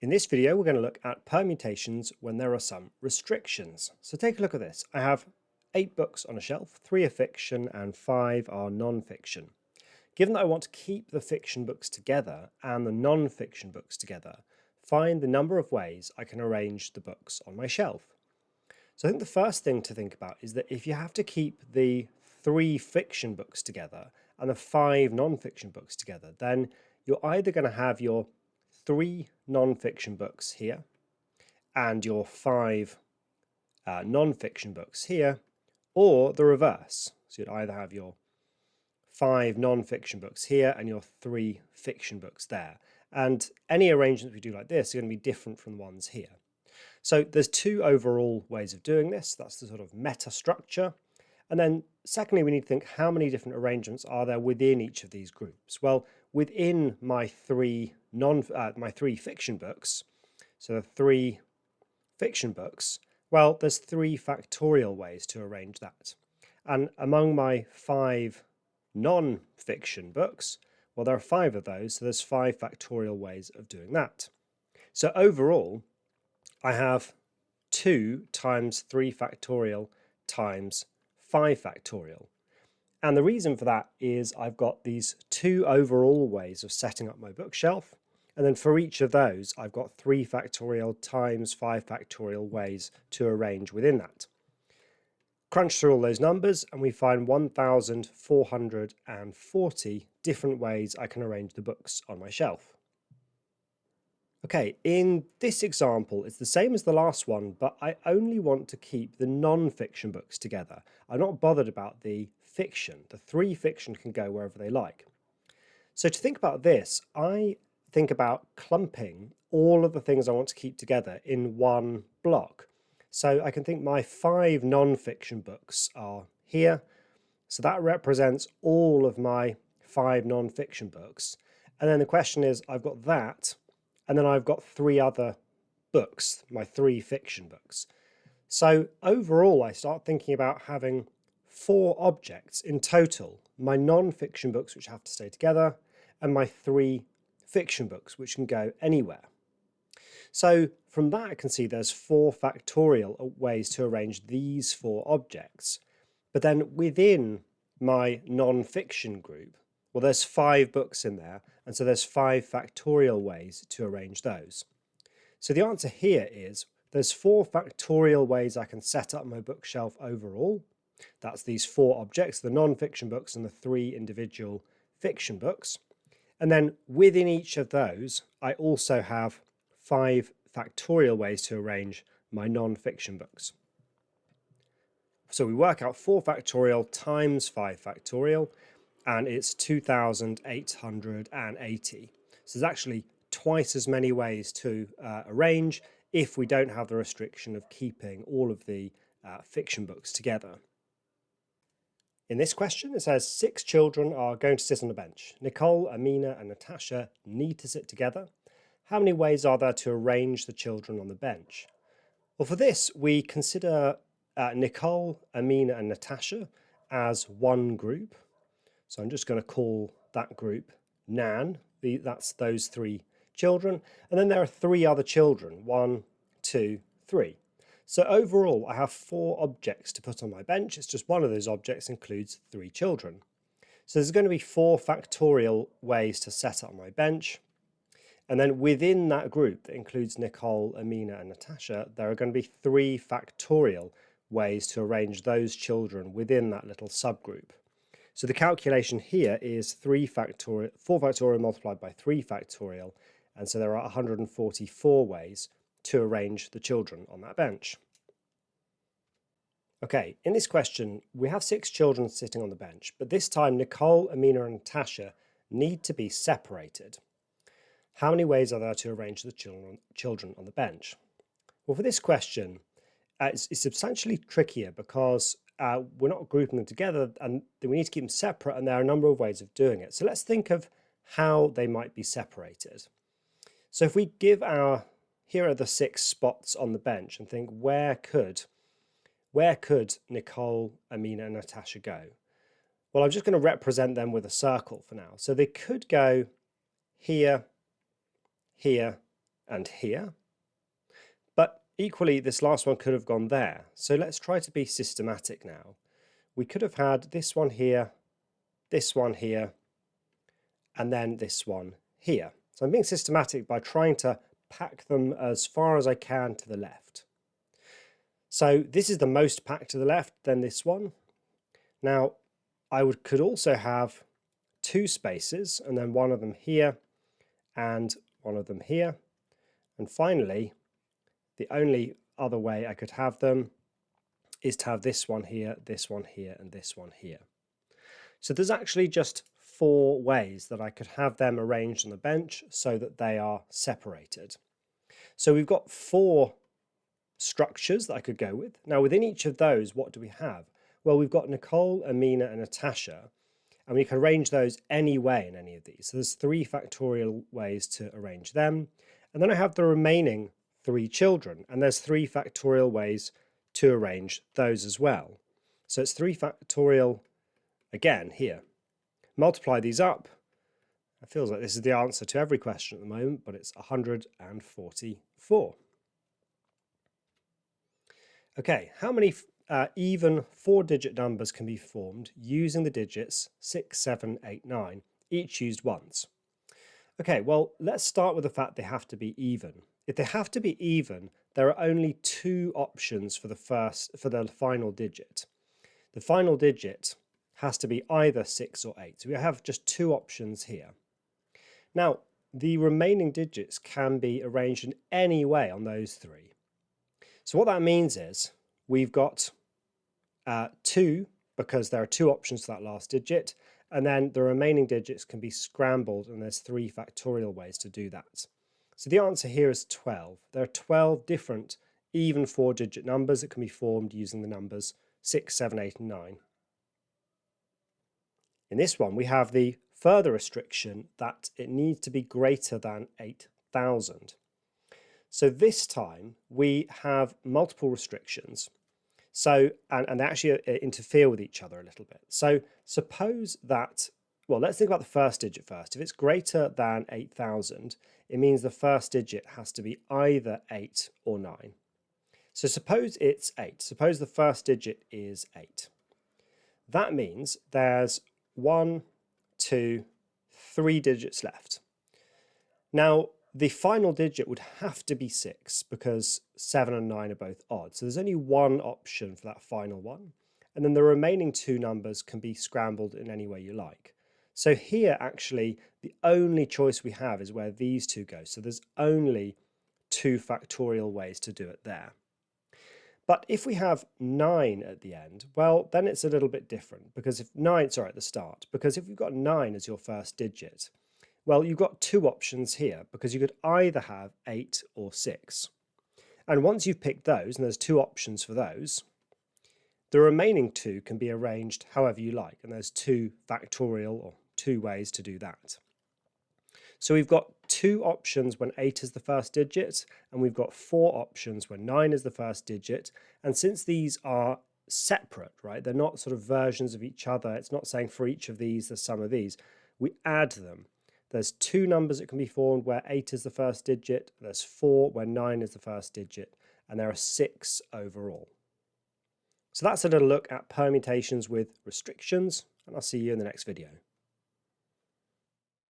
In this video, we're going to look at permutations when there are some restrictions. So take a look at this. I have 8 books on a shelf, 3 are fiction and 5 are non-fiction. Given that I want to keep the fiction books together and the non-fiction books together, find the number of ways I can arrange the books on my shelf. So I think the first thing to think about is that if you have to keep the 3 fiction books together and the 5 non-fiction books together, then you're either going to have your 3 non-fiction books here and your 5 non-fiction books here, or the reverse. So you'd either have your 5 non-fiction books here and your 3 fiction books there. And any arrangements we do like this are going to be different from the ones here. So there's 2 overall ways of doing this. That's the sort of meta structure. And then secondly, we need to think how many different arrangements are there within each of these groups. Well, within my 3 fiction books, so the 3 fiction books, well, there's 3 factorial ways to arrange that. And among my 5 non-fiction books, well, there are 5 of those, so there's 5 factorial ways of doing that. So overall, I have 2 times 3 factorial times 5 factorial. And the reason for that is I've got these 2 overall ways of setting up my bookshelf. And then for each of those, I've got 3 factorial times 5 factorial ways to arrange within that. Crunch through all those numbers and we find 1,440 different ways I can arrange the books on my shelf. Okay, in this example, it's the same as the last one, but I only want to keep the non-fiction books together. I'm not bothered about the fiction. The 3 fiction can go wherever they like. So to think about this, I think about clumping all of the things I want to keep together in one block. So I can think my 5 non-fiction books are here. So that represents all of my 5 non-fiction books. And then the question is, I've got that, and then I've got 3 other books, my 3 fiction books. So overall, I start thinking about having 4 objects in total, my non-fiction books, which have to stay together, and my 3 fiction books, which can go anywhere. So from that, I can see there's 4 factorial ways to arrange these 4 objects. But then within my non-fiction group, well, there's 5 books in there, and so there's 5 factorial ways to arrange those. So the answer here is there's 4 factorial ways I can set up my bookshelf overall. That's these 4 objects, the non-fiction books and the 3 individual fiction books. And then within each of those, I also have 5 factorial ways to arrange my non-fiction books. So we work out 4 factorial times 5 factorial, and it's 2,880. So there's actually twice as many ways to arrange if we don't have the restriction of keeping all of the fiction books together. In this question, it says 6 children are going to sit on a bench. Nicole, Amina and Natasha need to sit together. How many ways are there to arrange the children on the bench? Well, for this, we consider Nicole, Amina and Natasha as one group. So I'm just going to call that group Nan. That's those 3 children. And then there are 3 other children, 1, 2, 3. So overall, I have 4 objects to put on my bench. It's just one of those objects includes 3 children. So there's going to be 4 factorial ways to set up my bench. And then within that group that includes Nicole, Amina and Natasha, there are going to be 3 factorial ways to arrange those children within that little subgroup. So the calculation here is 4 factorial multiplied by 3 factorial, and so there are 144 ways to arrange the children on that bench. Okay, in this question, we have 6 children sitting on the bench, but this time Nicole, Amina and Natasha need to be separated. How many ways are there to arrange the children on the bench? Well, for this question, it's substantially trickier because we're not grouping them together and we need to keep them separate, and there are a number of ways of doing it. So let's think of how they might be separated. So if we give here are the 6 spots on the bench and think where could Nicole, Amina and Natasha go? Well, I'm just going to represent them with a circle for now. So they could go here, here and here. But equally, this last one could have gone there. So let's try to be systematic now. We could have had this one here, and then this one here. So I'm being systematic by trying to pack them as far as I can to the left. So this is the most packed to the left, then this one. Now, could also have two spaces, and then one of them here, and one of them here. And finally, the only other way I could have them is to have this one here, and this one here. So there's actually just 4 ways that I could have them arranged on the bench so that they are separated. So we've got 4 structures that I could go with. Now within each of those, what do we have? Well, we've got Nicole, Amina and Natasha, and we can arrange those any way in any of these. So there's 3 factorial ways to arrange them. And then I have the remaining 3 children, and there's 3 factorial ways to arrange those as well. So it's 3 factorial again here. Multiply these up. It feels like this is the answer to every question at the moment, but it's 144. Okay, how many even 4-digit numbers can be formed using the digits 6, 7, 8, 9, each used once? Okay, well, let's start with the fact they have to be even. If they have to be even, there are only 2 options for the final digit. The final digit has to be either 6 or 8. So we have just 2 options here. Now, the remaining digits can be arranged in any way on those 3. So what that means is we've got 2, because there are 2 options for that last digit, and then the remaining digits can be scrambled, and there's 3 factorial ways to do that. So the answer here is 12. There are 12 different even 4-digit numbers that can be formed using the numbers 6, 7, 8, and 9. In this one, we have the further restriction that it needs to be greater than 8,000. So this time we have multiple restrictions. So, and they actually interfere with each other a little bit. So suppose that, well, let's think about the first digit first. If it's greater than 8,000, it means the first digit has to be either 8 or 9. So suppose it's 8. Suppose the first digit is 8. That means there's 1, 2, 3 digits left. Now, the final digit would have to be 6 because 7 and 9 are both odd. So there's only one option for that final one. And then the remaining 2 numbers can be scrambled in any way you like. So here, actually, the only choice we have is where these 2 go. So there's only 2 factorial ways to do it there. But if we have 9 at the end, well, then it's a little bit different, because if 9, sorry, at the start, because if you've got 9 as your first digit, well, you've got 2 options here, because you could either have 8 or 6. And once you've picked those, and there's 2 options for those, the remaining 2 can be arranged however you like, and there's 2 factorial or 2 ways to do that. So we've got 2 options when 8 is the first digit, and we've got 4 options when 9 is the first digit. And since these are separate, right, they're not sort of versions of each other, it's not saying for each of these the sum of these, we add them. There's 2 numbers that can be formed where 8 is the first digit, there's 4 where 9 is the first digit, and there are 6 overall. So that's a little look at permutations with restrictions, and I'll see you in the next video.